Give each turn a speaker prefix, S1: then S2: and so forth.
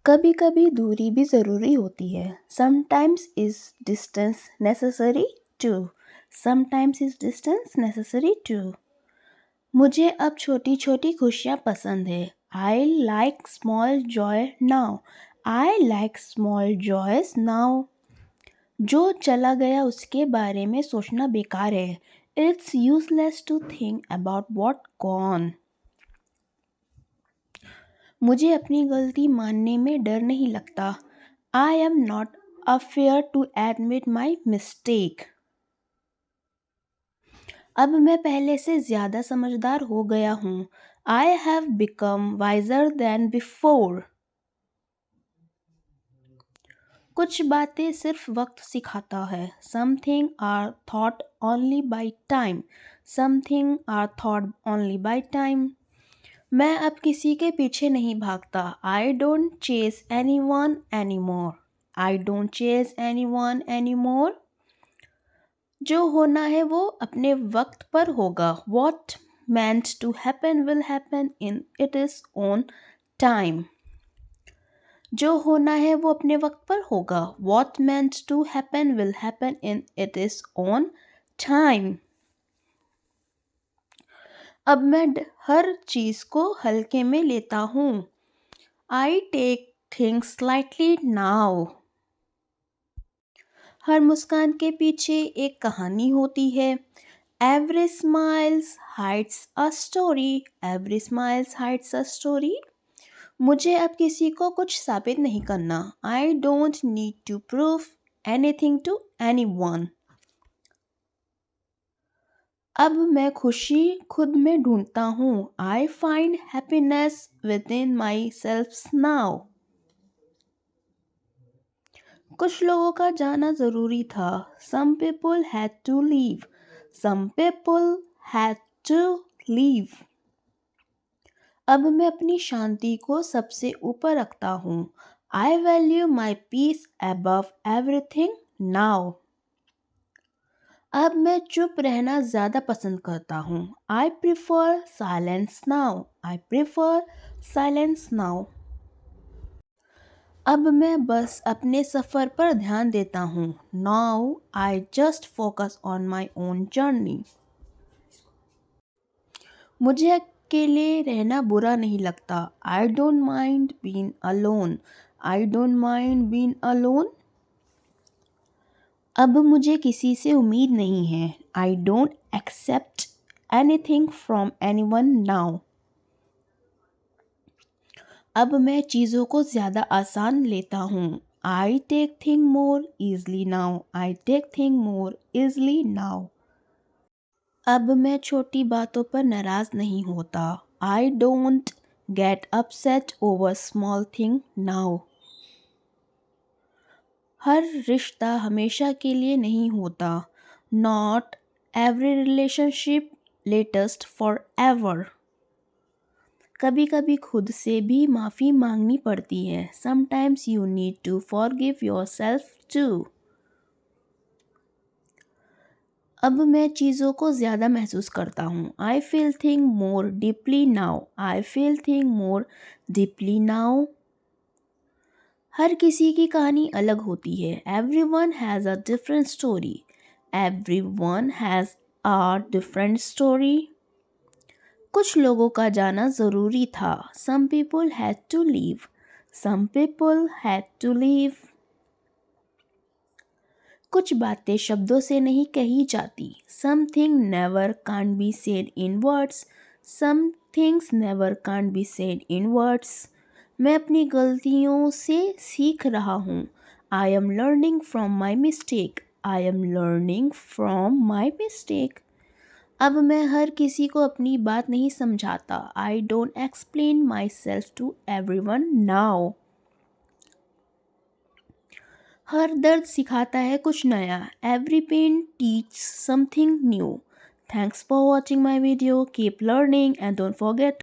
S1: कभी कभी दूरी भी ज़रूरी होती है। Sometimes is distance necessary too. Sometimes is distance necessary too. मुझे अब छोटी छोटी खुशियाँ पसंद है। I like small joy now. I like small joys now. जो चला गया उसके बारे में सोचना बेकार है। It's useless to think about what gone. मुझे अपनी गलती मानने में डर नहीं लगता। I am not afraid to admit my mistake. अब मैं पहले से ज़्यादा समझदार हो गया हूँ। I have become wiser than before. कुछ बातें सिर्फ वक्त सिखाता है। Something are taught only by time. Something are taught only by time. मैं अब किसी के पीछे नहीं भागता। I don't chase any one any more. I don't chase any one any more. जो होना है वो अपने वक्त पर होगा। What meant to happen will happen in its own time. जो होना है वो अपने वक्त पर होगा। What meant to happen will happen in its own time. अब मैं हर चीज़ को हल्के में लेता हूँ। I take things lightly now. हर मुस्कान के पीछे एक कहानी होती है। Every smile hides a story. Every smile hides a story. मुझे अब किसी को कुछ साबित नहीं करना। I don't need to prove anything to anyone. अब मैं खुशी खुद में ढूंढता हूँ। I find happiness within myself now. कुछ लोगों का जाना ज़रूरी था। Some people had to leave. Some people had to leave. अब मैं अपनी शांति को सबसे ऊपर रखता हूँ। I value my peace above everything now. अब मैं चुप रहना ज़्यादा पसंद करता हूँ। I prefer silence now. I prefer silence now. अब मैं बस अपने सफ़र पर ध्यान देता हूँ। Now I just focus on my own journey. मुझे अकेले रहना बुरा नहीं लगता। I don't mind being alone. I don't mind being alone. अब मुझे किसी से उम्मीद नहीं है। I don't accept anything from anyone now. अब मैं चीज़ों को ज़्यादा आसान लेता हूँ। I take things more easily now. I take things more easily now. अब मैं छोटी बातों पर नाराज़ नहीं होता। I don't get upset over small thing now. हर रिश्ता हमेशा के लिए नहीं होता। Not every relationship lasts forever. कभी कभी खुद से भी माफ़ी मांगनी पड़ती है। Sometimes you need to forgive yourself too. अब मैं चीज़ों को ज़्यादा महसूस करता हूँ। I feel things more deeply now. I feel things more deeply now. हर किसी की कहानी अलग होती है। Everyone has a different story. Everyone has a different story. कुछ लोगों का जाना ज़रूरी था। Some people had to leave. Some people had to leave. कुछ बातें शब्दों से नहीं कही जाती। Something never can't be said in words. Some things never can't be said in words. मैं अपनी गलतियों से सीख रहा हूँ। I am learning from my mistake. I am learning from my mistake. अब मैं हर किसी को अपनी बात नहीं समझाता। I don't explain myself to everyone now. हर दर्द सिखाता है कुछ नया। Every pain teaches something new. Thanks for watching my video. Keep learning and don't forget